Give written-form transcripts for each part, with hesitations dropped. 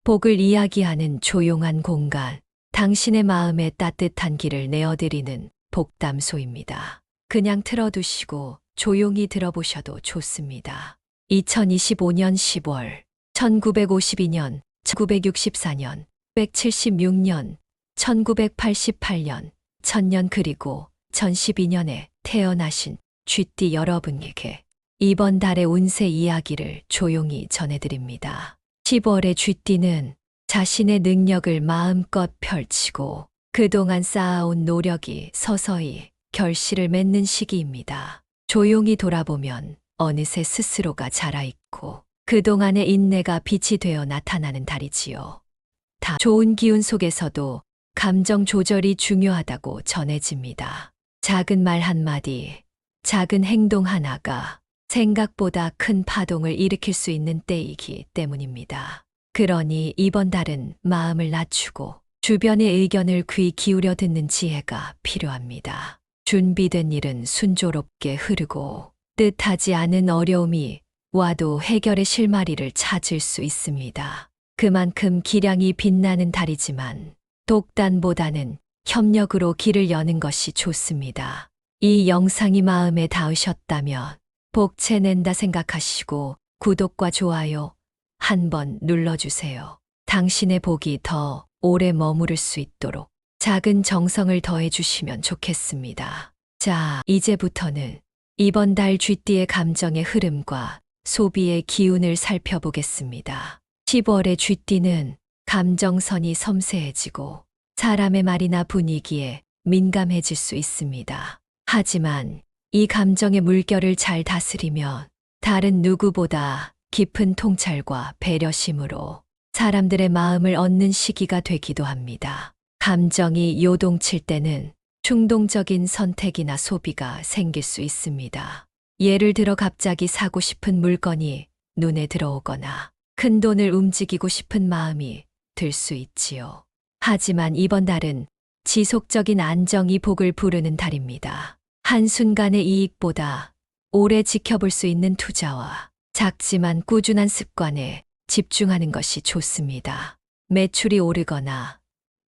복을 이야기하는 조용한 공간, 당신의 마음에 따뜻한 길을 내어드리는 복담소입니다. 그냥 틀어두시고 조용히 들어보셔도 좋습니다. 2025년 10월, 1952년, 1964년, 176년, 1988년, 1000년 그리고 1012년에 태어나신 쥐띠 여러분에게 이번 달의 운세 이야기를 조용히 전해드립니다. 10월의 쥐띠는 자신의 능력을 마음껏 펼치고 그동안 쌓아온 노력이 서서히 결실을 맺는 시기입니다. 조용히 돌아보면 어느새 스스로가 자라있고 그동안의 인내가 빛이 되어 나타나는 달이지요. 다 좋은 기운 속에서도 감정 조절이 중요하다고 전해집니다. 작은 말 한마디, 작은 행동 하나가 생각보다 큰 파동을 일으킬 수 있는 때이기 때문입니다. 그러니 이번 달은 마음을 낮추고 주변의 의견을 귀 기울여 듣는 지혜가 필요합니다. 준비된 일은 순조롭게 흐르고 뜻하지 않은 어려움이 와도 해결의 실마리를 찾을 수 있습니다. 그만큼 기량이 빛나는 달이지만 독단보다는 협력으로 길을 여는 것이 좋습니다. 이 영상이 마음에 닿으셨다면 복채낸다 생각하시고 구독과 좋아요 한번 눌러주세요. 당신의 복이 더 오래 머무를 수 있도록 작은 정성을 더해주시면 좋겠습니다. 자, 이제부터는 이번 달 쥐띠의 감정의 흐름과 소비의 기운을 살펴보겠습니다. 10월의 쥐띠는 감정선이 섬세해지고 사람의 말이나 분위기에 민감해질 수 있습니다. 하지만 이 감정의 물결을 잘 다스리면 다른 누구보다 깊은 통찰과 배려심으로 사람들의 마음을 얻는 시기가 되기도 합니다. 감정이 요동칠 때는 충동적인 선택이나 소비가 생길 수 있습니다. 예를 들어 갑자기 사고 싶은 물건이 눈에 들어오거나 큰 돈을 움직이고 싶은 마음이 들 수 있지요. 하지만 이번 달은 지속적인 안정이 복을 부르는 달입니다. 한순간의 이익보다 오래 지켜볼 수 있는 투자와 작지만 꾸준한 습관에 집중하는 것이 좋습니다. 매출이 오르거나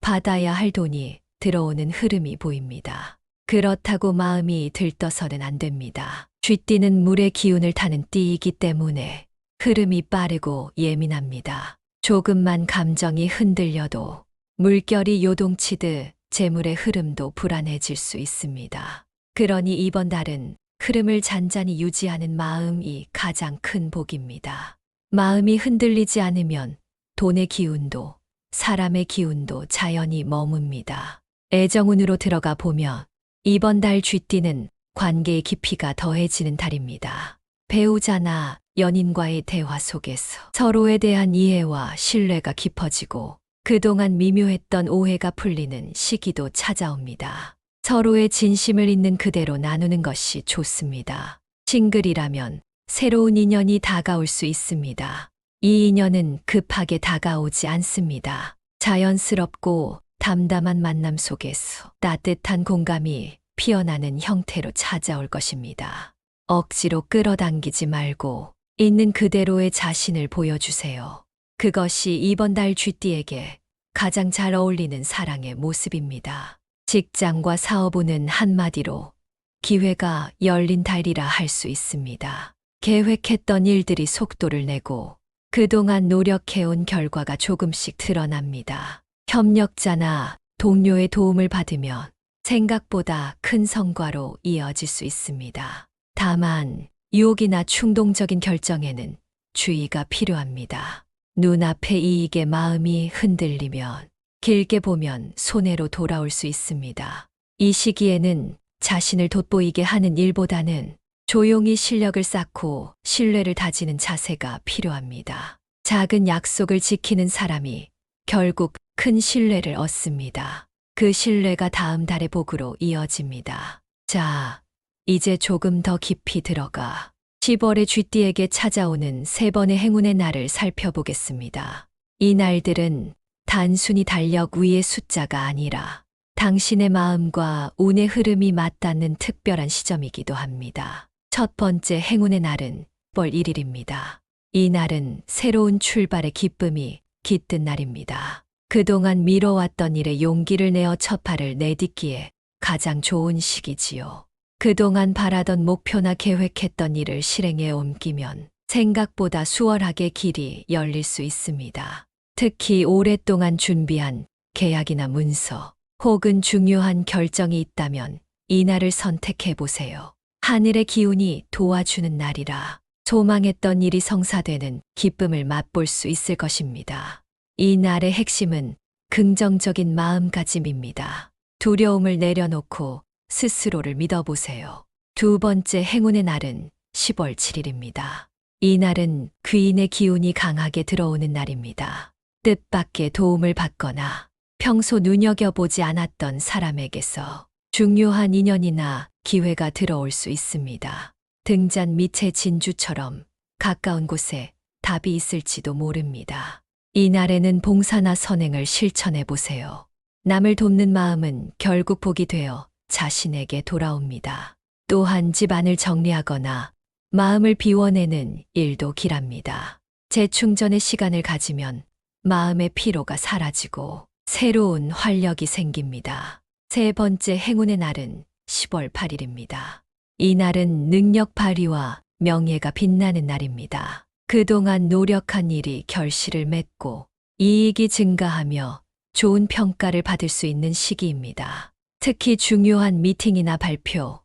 받아야 할 돈이 들어오는 흐름이 보입니다. 그렇다고 마음이 들떠서는 안 됩니다. 쥐띠는 물의 기운을 타는 띠이기 때문에 흐름이 빠르고 예민합니다. 조금만 감정이 흔들려도 물결이 요동치듯 재물의 흐름도 불안해질 수 있습니다. 그러니 이번 달은 흐름을 잔잔히 유지하는 마음이 가장 큰 복입니다. 마음이 흔들리지 않으면 돈의 기운도 사람의 기운도 자연히 머뭅니다. 애정운으로 들어가 보면 이번 달 쥐띠는 관계의 깊이가 더해지는 달입니다. 배우자나 연인과의 대화 속에서 서로에 대한 이해와 신뢰가 깊어지고 그동안 미묘했던 오해가 풀리는 시기도 찾아옵니다. 서로의 진심을 있는 그대로 나누는 것이 좋습니다. 싱글이라면 새로운 인연이 다가올 수 있습니다. 이 인연은 급하게 다가오지 않습니다. 자연스럽고 담담한 만남 속에서 따뜻한 공감이 피어나는 형태로 찾아올 것입니다. 억지로 끌어당기지 말고 있는 그대로의 자신을 보여주세요. 그것이 이번 달 쥐띠에게 가장 잘 어울리는 사랑의 모습입니다. 직장과 사업운은 한마디로 기회가 열린 달이라 할 수 있습니다. 계획했던 일들이 속도를 내고 그동안 노력해온 결과가 조금씩 드러납니다. 협력자나 동료의 도움을 받으면 생각보다 큰 성과로 이어질 수 있습니다. 다만 유혹이나 충동적인 결정에는 주의가 필요합니다. 눈앞의 이익에 마음이 흔들리면 길게 보면 손해로 돌아올 수 있습니다. 이 시기에는 자신을 돋보이게 하는 일보다는 조용히 실력을 쌓고 신뢰를 다지는 자세가 필요합니다. 작은 약속을 지키는 사람이 결국 큰 신뢰를 얻습니다. 그 신뢰가 다음 달의 복으로 이어집니다. 자, 이제 조금 더 깊이 들어가 10월의 쥐띠에게 찾아오는 3번의 행운의 날을 살펴보겠습니다. 이 날들은 단순히 달력 위의 숫자가 아니라 당신의 마음과 운의 흐름이 맞닿는 특별한 시점이기도 합니다. 첫 번째 행운의 날은 10월 1일입니다. 이 날은 새로운 출발의 기쁨이 깃든 날입니다. 그동안 미뤄왔던 일에 용기를 내어 첫 발을 내딛기에 가장 좋은 시기지요. 그동안 바라던 목표나 계획했던 일을 실행에 옮기면 생각보다 수월하게 길이 열릴 수 있습니다. 특히 오랫동안 준비한 계약이나 문서 혹은 중요한 결정이 있다면 이날을 선택해 보세요. 하늘의 기운이 도와주는 날이라 소망했던 일이 성사되는 기쁨을 맛볼 수 있을 것입니다. 이 날의 핵심은 긍정적인 마음가짐입니다. 두려움을 내려놓고 스스로를 믿어보세요. 두 번째 행운의 날은 10월 7일입니다. 이 날은 귀인의 기운이 강하게 들어오는 날입니다. 뜻밖의 도움을 받거나 평소 눈여겨보지 않았던 사람에게서 중요한 인연이나 기회가 들어올 수 있습니다. 등잔 밑의 진주처럼 가까운 곳에 답이 있을지도 모릅니다. 이 날에는 봉사나 선행을 실천해 보세요. 남을 돕는 마음은 결국 복이 되어 자신에게 돌아옵니다. 또한 집안을 정리하거나 마음을 비워내는 일도 길합니다. 재충전의 시간을 가지면 마음의 피로가 사라지고 새로운 활력이 생깁니다. 세 번째 행운의 날은 10월 8일입니다. 이 날은 능력 발휘와 명예가 빛나는 날입니다. 그동안 노력한 일이 결실을 맺고 이익이 증가하며 좋은 평가를 받을 수 있는 시기입니다. 특히 중요한 미팅이나 발표,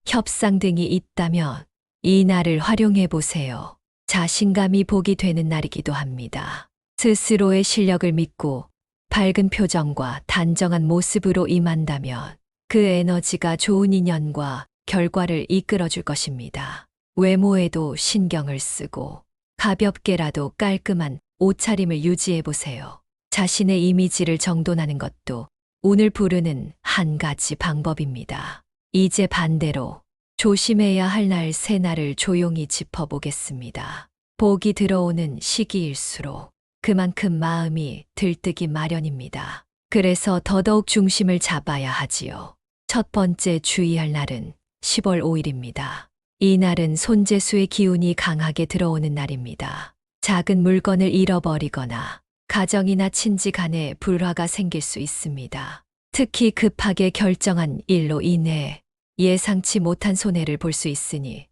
협상 등이 있다면 이 날을 활용해 보세요. 자신감이 복이 되는 날이기도 합니다. 스스로의 실력을 믿고 밝은 표정과 단정한 모습으로 임한다면 그 에너지가 좋은 인연과 결과를 이끌어줄 것입니다. 외모에도 신경을 쓰고 가볍게라도 깔끔한 옷차림을 유지해 보세요. 자신의 이미지를 정돈하는 것도 운을 부르는 한 가지 방법입니다. 이제 반대로 조심해야 할 날 세 날을 조용히 짚어보겠습니다. 복이 들어오는 시기일수록 그만큼 마음이 들뜨기 마련입니다. 그래서 더더욱 중심을 잡아야 하지요. 첫 번째 주의할 날은 10월 5일입니다. 이 날은 손재수의 기운이 강하게 들어오는 날입니다. 작은 물건을 잃어버리거나 가정이나 친지 간에 불화가 생길 수 있습니다. 특히 급하게 결정한 일로 인해 예상치 못한 손해를 볼 수 있으니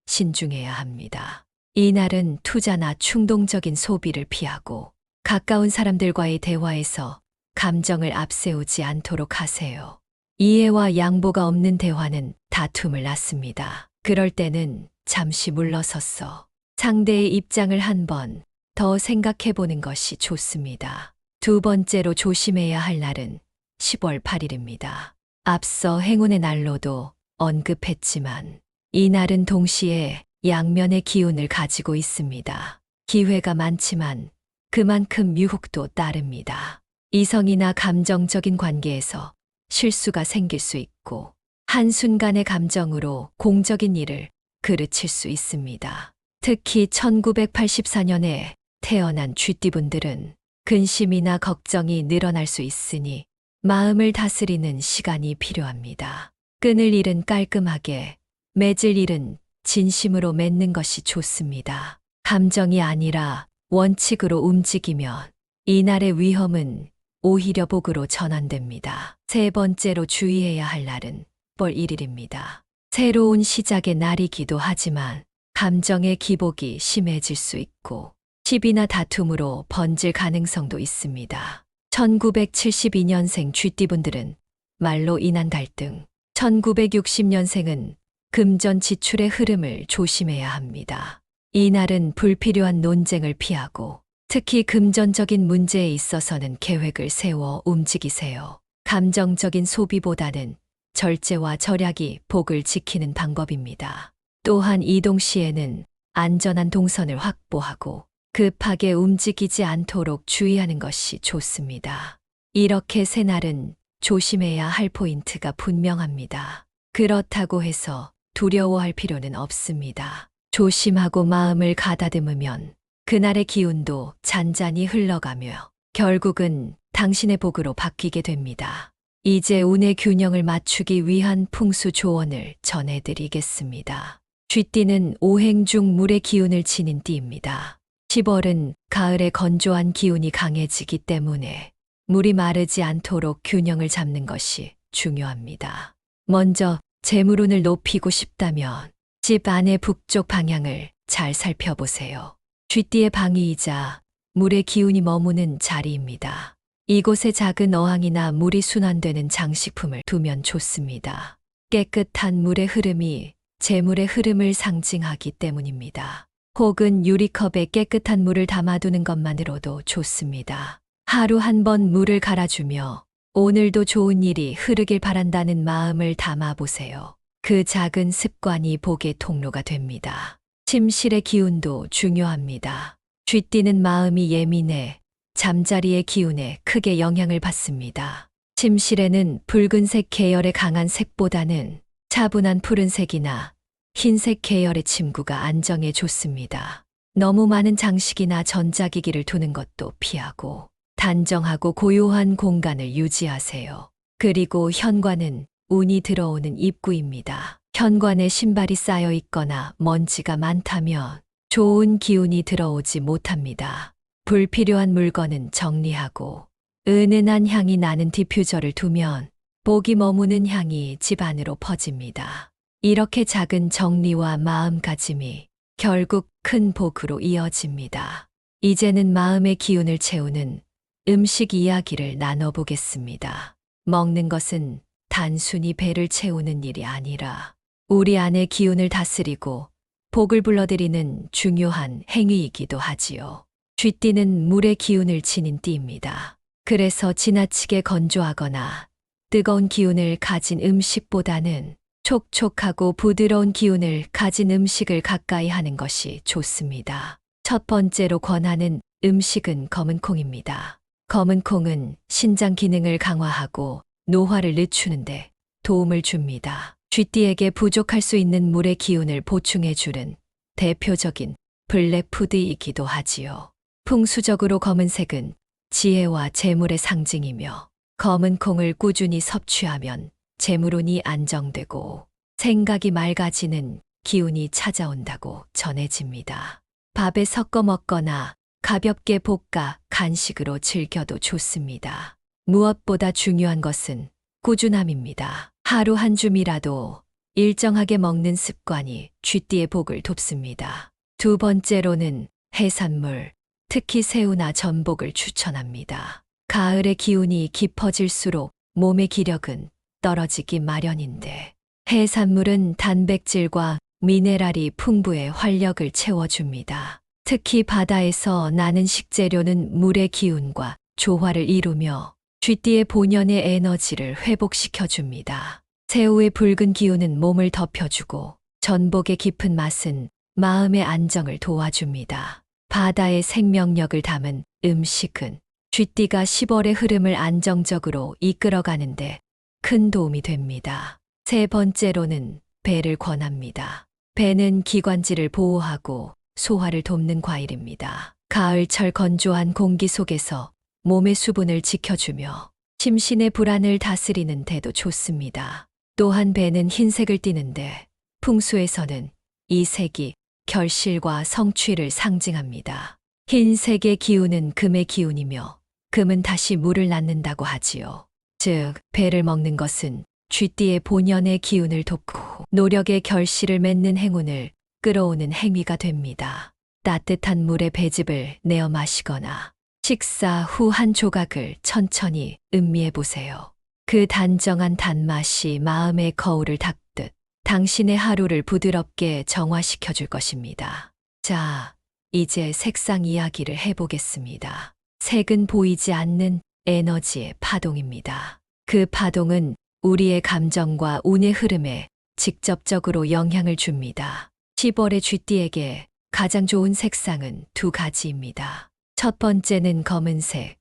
신중해야 합니다. 이 날은 투자나 충동적인 소비를 피하고 가까운 사람들과의 대화에서 감정을 앞세우지 않도록 하세요. 이해와 양보가 없는 대화는 다툼을 낳습니다. 그럴 때는 잠시 물러서서 상대의 입장을 한 번 더 생각해 보는 것이 좋습니다. 두 번째로 조심해야 할 날은 10월 8일입니다. 앞서 행운의 날로도 언급했지만 이 날은 동시에 양면의 기운을 가지고 있습니다. 기회가 많지만 그만큼 유혹도 따릅니다. 이성이나 감정적인 관계에서 실수가 생길 수 있고 한순간의 감정으로 공적인 일을 그르칠 수 있습니다. 특히 1984년에 태어난 쥐띠분들은 근심이나 걱정이 늘어날 수 있으니 마음을 다스리는 시간이 필요합니다. 끊을 일은 깔끔하게, 맺을 일은 진심으로 맺는 것이 좋습니다. 감정이 아니라 원칙으로 움직이면 이날의 위험은 오히려 복으로 전환됩니다. 세 번째로 주의해야 할 날은 10월 1일입니다. 새로운 시작의 날이기도 하지만 감정의 기복이 심해질 수 있고 시비나 다툼으로 번질 가능성도 있습니다. 1972년생 쥐띠분들은 말로 인한 갈등, 1960년생은 금전 지출의 흐름을 조심해야 합니다. 이 날은 불필요한 논쟁을 피하고 특히 금전적인 문제에 있어서는 계획을 세워 움직이세요. 감정적인 소비보다는 절제와 절약이 복을 지키는 방법입니다. 또한 이동 시에는 안전한 동선을 확보하고 급하게 움직이지 않도록 주의하는 것이 좋습니다. 이렇게 새 날은 조심해야 할 포인트가 분명합니다. 그렇다고 해서 두려워할 필요는 없습니다. 조심하고 마음을 가다듬으면 그날의 기운도 잔잔히 흘러가며 결국은 당신의 복으로 바뀌게 됩니다. 이제 운의 균형을 맞추기 위한 풍수 조언을 전해드리겠습니다. 쥐띠는 오행 중 물의 기운을 지닌 띠입니다. 10월은 가을의 건조한 기운이 강해지기 때문에 물이 마르지 않도록 균형을 잡는 것이 중요합니다. 먼저 재물운을 높이고 싶다면 집 안의 북쪽 방향을 잘 살펴보세요. 쥐띠의 방위이자 물의 기운이 머무는 자리입니다. 이곳에 작은 어항이나 물이 순환되는 장식품을 두면 좋습니다. 깨끗한 물의 흐름이 재물의 흐름을 상징하기 때문입니다. 혹은 유리컵에 깨끗한 물을 담아두는 것만으로도 좋습니다. 하루 한 번 물을 갈아주며 오늘도 좋은 일이 흐르길 바란다는 마음을 담아보세요. 그 작은 습관이 복의 통로가 됩니다. 침실의 기운도 중요합니다. 쥐띠는 마음이 예민해 잠자리의 기운에 크게 영향을 받습니다. 침실에는 붉은색 계열의 강한 색보다는 차분한 푸른색이나 흰색 계열의 침구가 안정에 좋습니다. 너무 많은 장식이나 전자기기를 두는 것도 피하고 단정하고 고요한 공간을 유지하세요. 그리고 현관은 운이 들어오는 입구입니다. 현관에 신발이 쌓여 있거나 먼지가 많다면 좋은 기운이 들어오지 못합니다. 불필요한 물건은 정리하고 은은한 향이 나는 디퓨저를 두면 복이 머무는 향이 집 안으로 퍼집니다. 이렇게 작은 정리와 마음가짐이 결국 큰 복으로 이어집니다. 이제는 마음의 기운을 채우는 음식 이야기를 나눠보겠습니다. 먹는 것은 단순히 배를 채우는 일이 아니라 우리 안의 기운을 다스리고 복을 불러들이는 중요한 행위이기도 하지요. 쥐띠는 물의 기운을 지닌 띠입니다. 그래서 지나치게 건조하거나 뜨거운 기운을 가진 음식보다는 촉촉하고 부드러운 기운을 가진 음식을 가까이 하는 것이 좋습니다. 첫 번째로 권하는 음식은 검은콩입니다. 검은콩은 신장 기능을 강화하고 노화를 늦추는데 도움을 줍니다. 쥐띠에게 부족할 수 있는 물의 기운을 보충해주는 대표적인 블랙푸드이기도 하지요. 풍수적으로 검은색은 지혜와 재물의 상징이며 검은콩을 꾸준히 섭취하면 재물운이 안정되고 생각이 맑아지는 기운이 찾아온다고 전해집니다. 밥에 섞어 먹거나 가볍게 볶아 간식으로 즐겨도 좋습니다. 무엇보다 중요한 것은 꾸준함입니다. 하루 한 줌이라도 일정하게 먹는 습관이 쥐띠의 복을 돕습니다. 두 번째로는 해산물, 특히 새우나 전복을 추천합니다. 가을의 기운이 깊어질수록 몸의 기력은 떨어지기 마련인데 해산물은 단백질과 미네랄이 풍부해 활력을 채워줍니다. 특히 바다에서 나는 식재료는 물의 기운과 조화를 이루며 쥐띠의 본연의 에너지를 회복시켜줍니다. 새우의 붉은 기운은 몸을 덮여주고 전복의 깊은 맛은 마음의 안정을 도와줍니다. 바다의 생명력을 담은 음식은 쥐띠가 10월의 흐름을 안정적으로 이끌어가는데 큰 도움이 됩니다. 세 번째로는 배를 권합니다. 배는 기관지를 보호하고 소화를 돕는 과일입니다. 가을철 건조한 공기 속에서 몸의 수분을 지켜주며 심신의 불안을 다스리는 데도 좋습니다. 또한 배는 흰색을 띠는데 풍수에서는 이 색이 결실과 성취를 상징합니다. 흰색의 기운은 금의 기운이며 금은 다시 물을 낳는다고 하지요. 즉, 배를 먹는 것은 쥐띠의 본연의 기운을 돕고 노력의 결실을 맺는 행운을 끌어오는 행위가 됩니다. 따뜻한 물에 배즙을 내어 마시거나 식사 후 한 조각을 천천히 음미해 보세요. 그 단정한 단맛이 마음의 거울을 닦듯 당신의 하루를 부드럽게 정화시켜 줄 것입니다. 자, 이제 색상 이야기를 해보겠습니다. 색은 보이지 않는 에너지의 파동입니다. 그 파동은 우리의 감정과 운의 흐름에 직접적으로 영향을 줍니다. 10월의 쥐띠에게 가장 좋은 색상은 두 가지입니다. 첫 번째는 검은색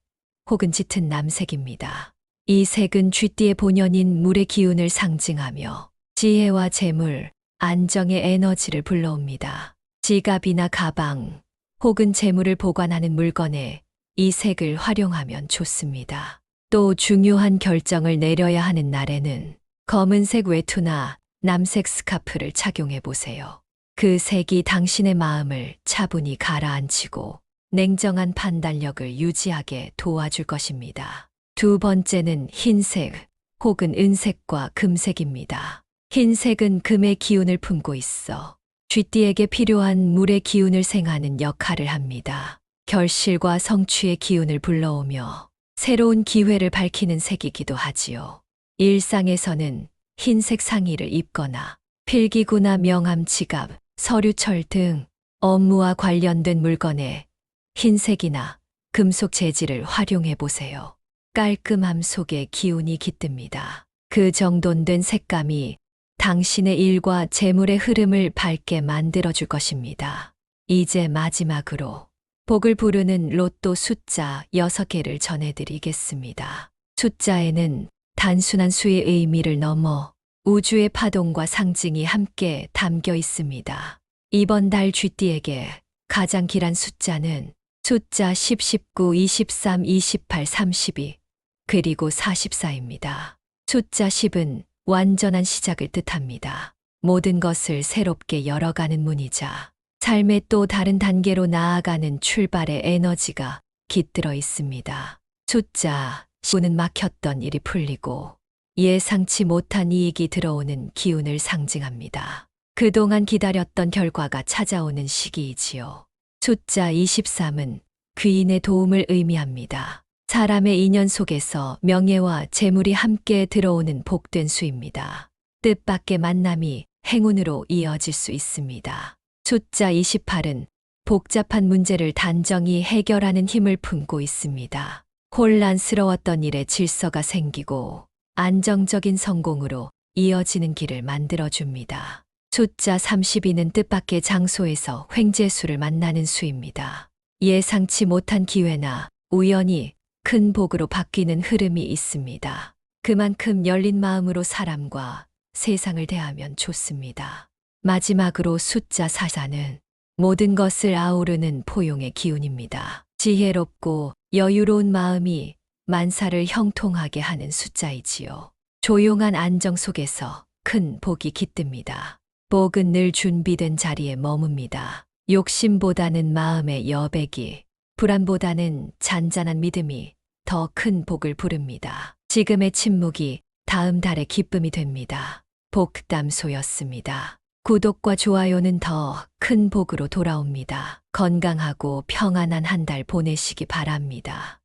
혹은 짙은 남색입니다. 이 색은 쥐띠의 본연인 물의 기운을 상징하며 지혜와 재물, 안정의 에너지를 불러옵니다. 지갑이나 가방 혹은 재물을 보관하는 물건에 이 색을 활용하면 좋습니다. 또 중요한 결정을 내려야 하는 날에는 검은색 외투나 남색 스카프를 착용해 보세요. 그 색이 당신의 마음을 차분히 가라앉히고 냉정한 판단력을 유지하게 도와줄 것입니다. 두 번째는 흰색 혹은 은색과 금색입니다. 흰색은 금의 기운을 품고 있어 쥐띠에게 필요한 물의 기운을 생하는 역할을 합니다. 결실과 성취의 기운을 불러오며 새로운 기회를 밝히는 색이기도 하지요. 일상에서는 흰색 상의를 입거나 필기구나 명함, 지갑, 서류철 등 업무와 관련된 물건에 흰색이나 금속 재질을 활용해 보세요. 깔끔함 속에 기운이 깃듭니다. 그 정돈된 색감이 당신의 일과 재물의 흐름을 밝게 만들어줄 것입니다. 이제 마지막으로 복을 부르는 로또 숫자 6개를 전해드리겠습니다. 숫자에는 단순한 수의 의미를 넘어 우주의 파동과 상징이 함께 담겨 있습니다. 이번 달 쥐띠에게 가장 길한 숫자는 숫자 10, 19, 23, 28, 32, 그리고 44입니다. 숫자 10은 완전한 시작을 뜻합니다. 모든 것을 새롭게 열어가는 문이자 삶의 또 다른 단계로 나아가는 출발의 에너지가 깃들어 있습니다. 숫자 10은 막혔던 일이 풀리고 예상치 못한 이익이 들어오는 기운을 상징합니다. 그동안 기다렸던 결과가 찾아오는 시기이지요. 숫자 23은 귀인의 도움을 의미합니다. 사람의 인연 속에서 명예와 재물이 함께 들어오는 복된 수입니다. 뜻밖의 만남이 행운으로 이어질 수 있습니다. 숫자 28은 복잡한 문제를 단정히 해결하는 힘을 품고 있습니다. 혼란스러웠던 일에 질서가 생기고 안정적인 성공으로 이어지는 길을 만들어줍니다. 숫자 32는 뜻밖의 장소에서 횡재수를 만나는 수입니다. 예상치 못한 기회나 우연히 큰 복으로 바뀌는 흐름이 있습니다. 그만큼 열린 마음으로 사람과 세상을 대하면 좋습니다. 마지막으로 숫자 44는 모든 것을 아우르는 포용의 기운입니다. 지혜롭고 여유로운 마음이 만사를 형통하게 하는 숫자이지요. 조용한 안정 속에서 큰 복이 깃듭니다. 복은 늘 준비된 자리에 머뭅니다. 욕심보다는 마음의 여백이, 불안보다는 잔잔한 믿음이 더 큰 복을 부릅니다. 지금의 침묵이 다음 달의 기쁨이 됩니다. 복담소였습니다. 구독과 좋아요는 더 큰 복으로 돌아옵니다. 건강하고 평안한 한 달 보내시기 바랍니다.